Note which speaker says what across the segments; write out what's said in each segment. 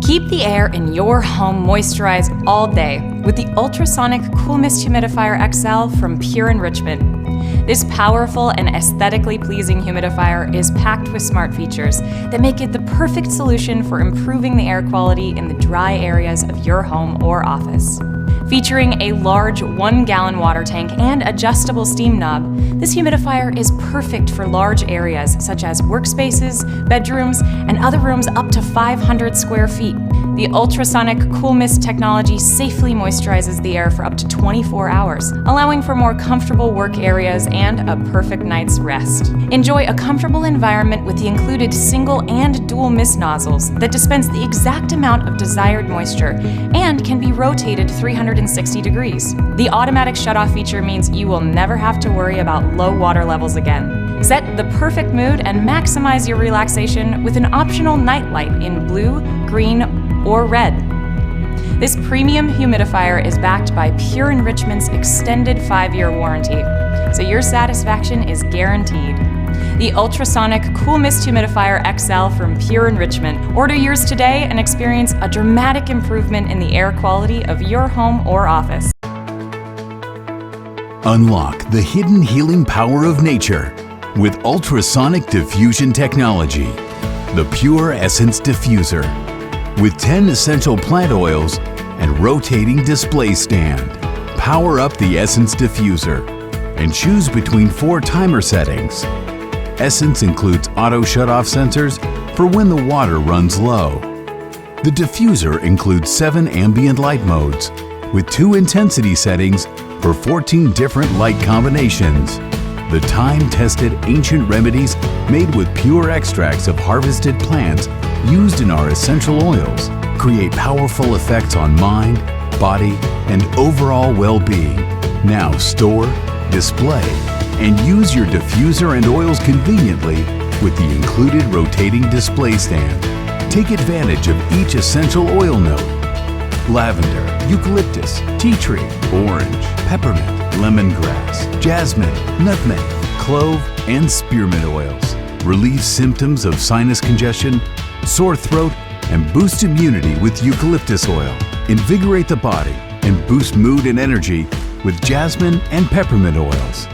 Speaker 1: Keep the air in your home moisturized all day with the Ultrasonic Cool Mist Humidifier XL from Pure Enrichment. This powerful and aesthetically pleasing humidifier is packed with smart features that make it the perfect solution for improving the air quality in the dry areas of your home or office. Featuring a large 1-gallon water tank and adjustable steam knob, this humidifier is perfect for large areas such as workspaces, bedrooms, and other rooms up to 500 square feet. The ultrasonic cool mist technology safely moisturizes the air for up to 24 hours, allowing for more comfortable work areas and a perfect night's rest. Enjoy a comfortable environment with the included single and dual mist nozzles that dispense the exact amount of desired moisture and can be rotated 360 degrees. The automatic shutoff feature means you will never have to worry about low water levels again. Set the perfect mood and maximize your relaxation with an optional night light in blue, green, or red. This premium humidifier is backed by Pure Enrichment's extended 5-year warranty, so your satisfaction is guaranteed. The Ultrasonic Cool Mist Humidifier XL from Pure Enrichment. Order yours today and experience a dramatic improvement in the air quality of your home or office.
Speaker 2: Unlock the hidden healing power of nature with ultrasonic diffusion technology. The Pure Essence Diffuser. With 10 essential plant oils and rotating display stand. Power up the Essence Diffuser and choose between 4 timer settings. Essence includes auto shutoff sensors for when the water runs low. The diffuser includes 7 ambient light modes with 2 intensity settings for 14 different light combinations. The time-tested ancient remedies made with pure extracts of harvested plants used in our essential oils create powerful effects on mind, body, and overall well-being. Now store, display, and use your diffuser and oils conveniently with the included rotating display stand. Take advantage of each essential oil note: lavender, eucalyptus, tea tree, orange, peppermint, lemongrass, jasmine, nutmeg, clove, and spearmint oils. Relieve symptoms of sinus congestion, sore throat, and boost immunity with eucalyptus oil. Invigorate the body and boost mood and energy with jasmine and peppermint oils.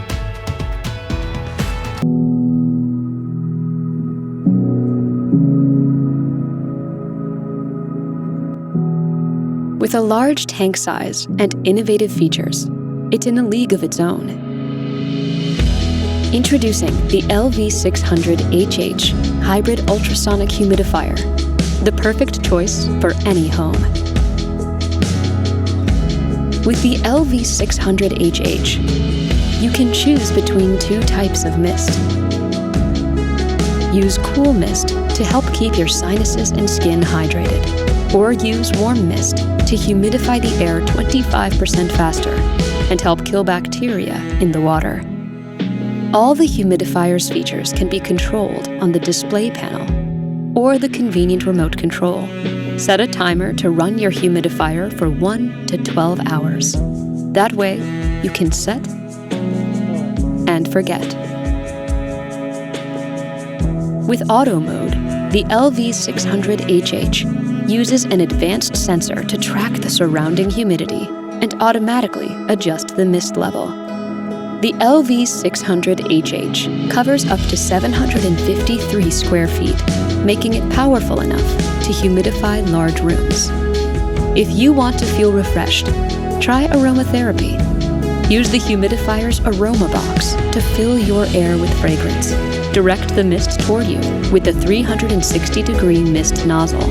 Speaker 3: With a large tank size and innovative features, it's in a league of its own. Introducing the LV600HH Hybrid Ultrasonic Humidifier, the perfect choice for any home. With the LV600HH, you can choose between 2 types of mist. Use cool mist to help keep your sinuses and skin hydrated, or use warm mist to humidify the air 25% faster and help kill bacteria in the water. All the humidifier's features can be controlled on the display panel or the convenient remote control. Set a timer to run your humidifier for 1 to 12 hours. That way, you can set and forget. With auto mode, the LV600HH uses an advanced sensor to track the surrounding humidity and automatically adjust the mist level. The LV600HH covers up to 753 square feet, making it powerful enough to humidify large rooms. If you want to feel refreshed, try Aromatherapy. Use the humidifier's aroma box to fill your air with fragrance. Direct the mist toward you with the 360-degree mist nozzle.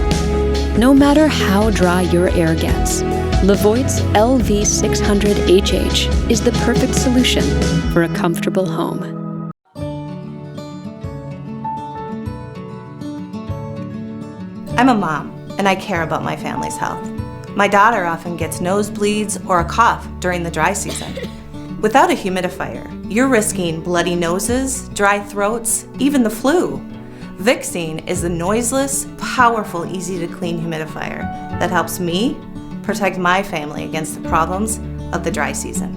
Speaker 3: No matter how dry your air gets, LEVOIT's LV600HH is the perfect solution for a comfortable home.
Speaker 4: I'm a mom, and I care about my family's health. My daughter often gets nosebleeds or a cough during the dry season. Without a humidifier, you're risking bloody noses, dry throats, even the flu. Vixene is the noiseless, powerful, easy-to-clean humidifier that helps me protect my family against the problems of the dry season.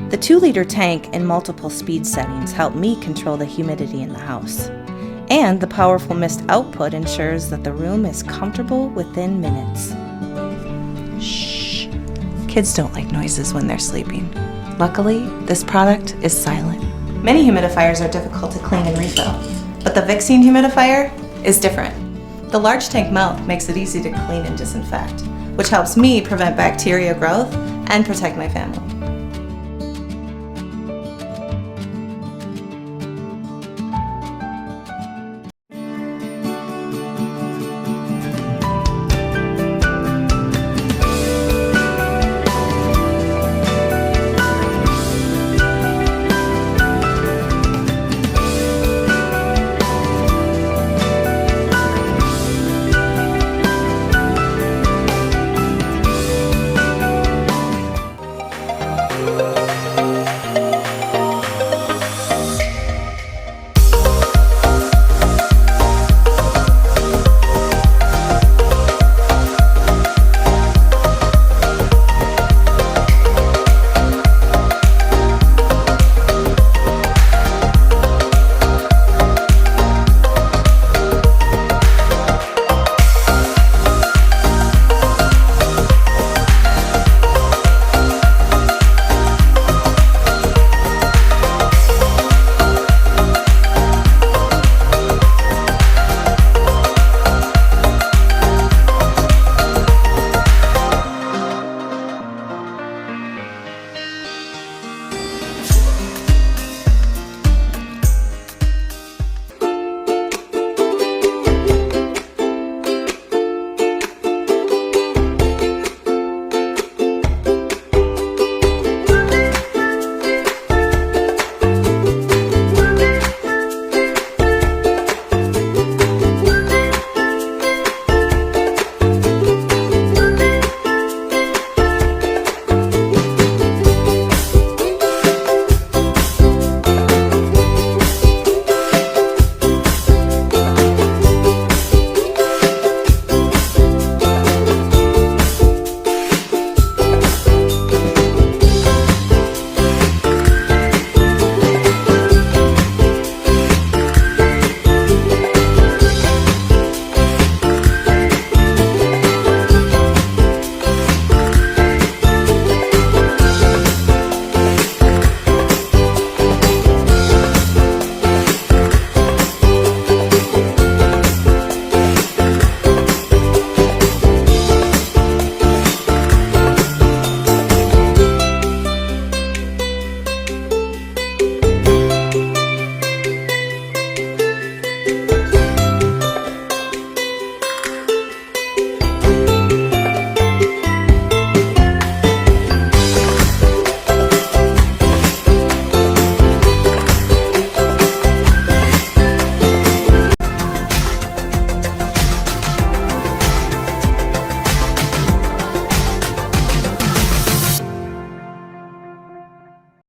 Speaker 4: The 2-liter tank and multiple speed settings help me control the humidity in the house. And the powerful mist output ensures that the room is comfortable within minutes. Shh. Kids don't like noises when they're sleeping. Luckily, this product is silent. Many humidifiers are difficult to clean and refill, but the Vixene humidifier is different. The large tank mouth makes it easy to clean and disinfect, which helps me prevent bacteria growth and protect my family.